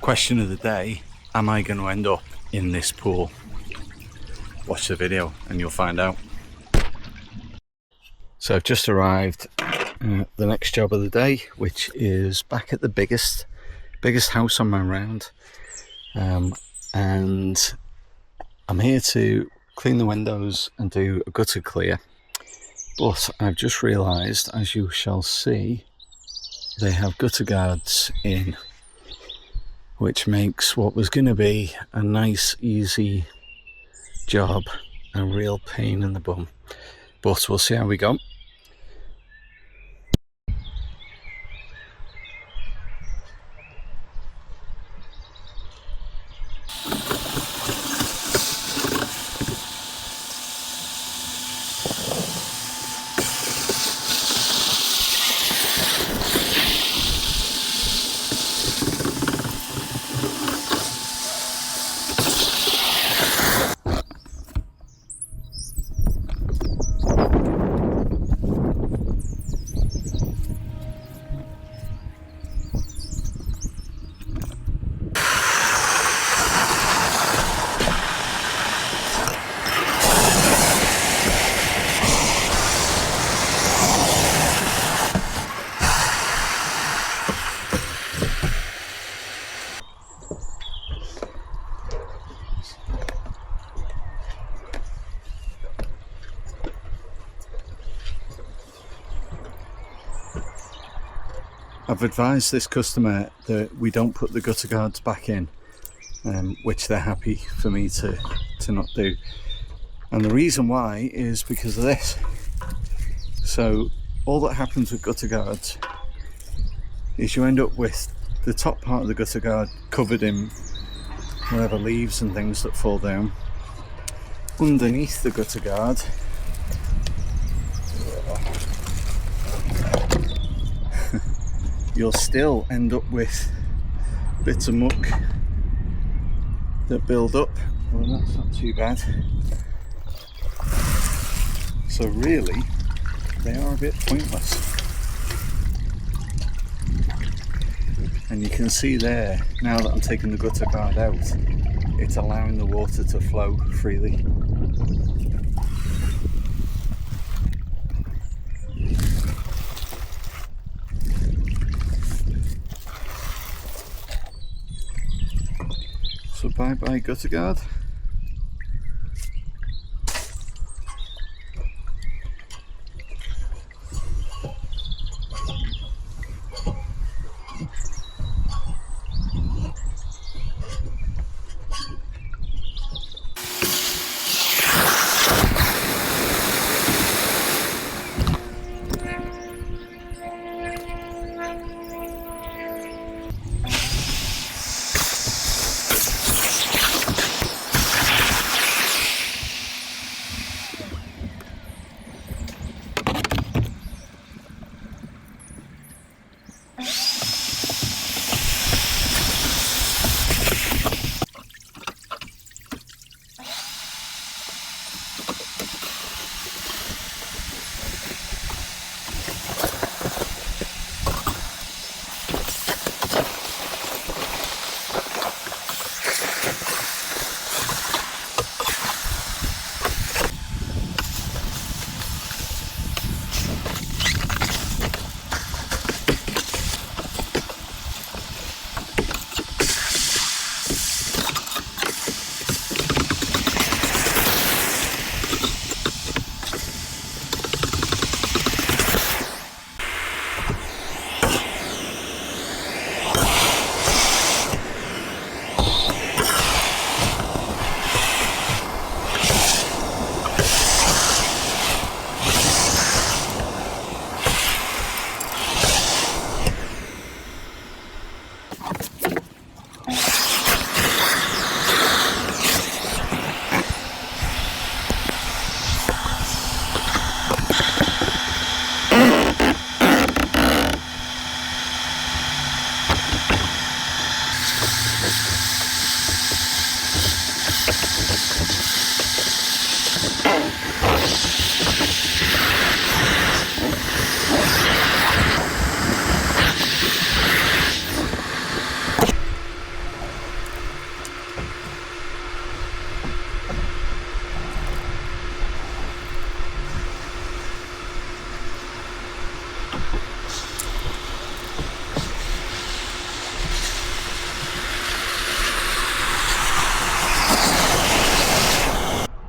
Question of the day, am I going to end up in this pool? Watch the video and you'll find out. So I've just arrived at the next job of the day, which is back at the biggest house on my round, and I'm here to clean the windows and do a gutter clear. But I've just realised, as you shall see, they have gutter guards in, which makes what was going to be a nice easy job a real pain in the bum. But we'll see how we go. I've advised this customer that we don't put the gutter guards back in, which they're happy for me to not do. And the reason why is because of this. So all that happens with gutter guards is you end up with the top part of the gutter guard covered in whatever leaves and things that fall down. Underneath the gutter guard, you'll still end up with bits of muck that build up. Well, that's not too bad. So really, they are a bit pointless. And you can see there, now that I'm taking the gutter guard out, it's allowing the water to flow freely. So bye bye gutter guard.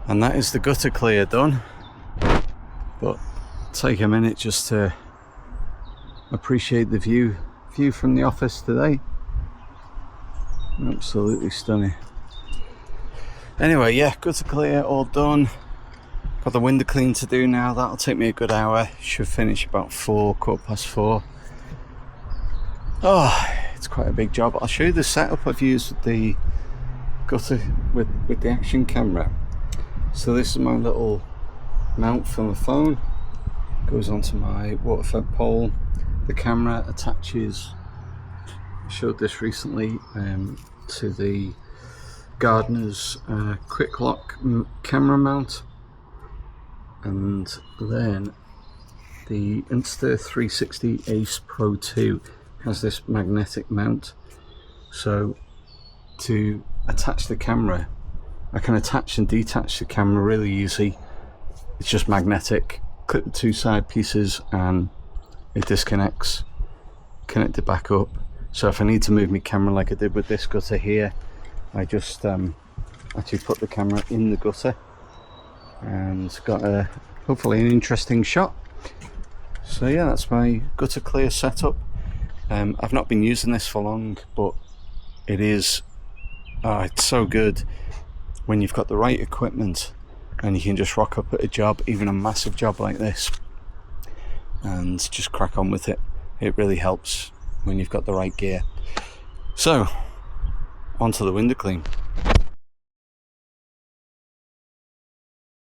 And that is the gutter clear done. But take a minute just to appreciate the view from the office today. Absolutely stunning. Anyway, yeah, gutter clear, all done. Got the window clean to do now. That'll take me a good hour. Should finish about 4:15. Oh, it's quite a big job. I'll show you the setup I've used with the gutter with the action camera. So this is my little mount for my phone. Goes onto my water fed pole. The camera attaches, I showed this recently, to the gardener's quick lock camera mount. And then the Insta360 Ace Pro 2 has this magnetic mount. So to attach the camera, I can attach and detach the camera really easy. It's just magnetic. Clip the two side pieces and it disconnects, connect it back up. So if I need to move my camera like I did with this gutter here, I just actually put the camera in the gutter and got hopefully an interesting shot. So yeah, that's my gutter clear setup. I've not been using this for long, but it is it's so good when you've got the right equipment and you can just rock up at a job, even a massive job like this, and just crack on with it. It really helps when you've got the right gear. So onto the window clean.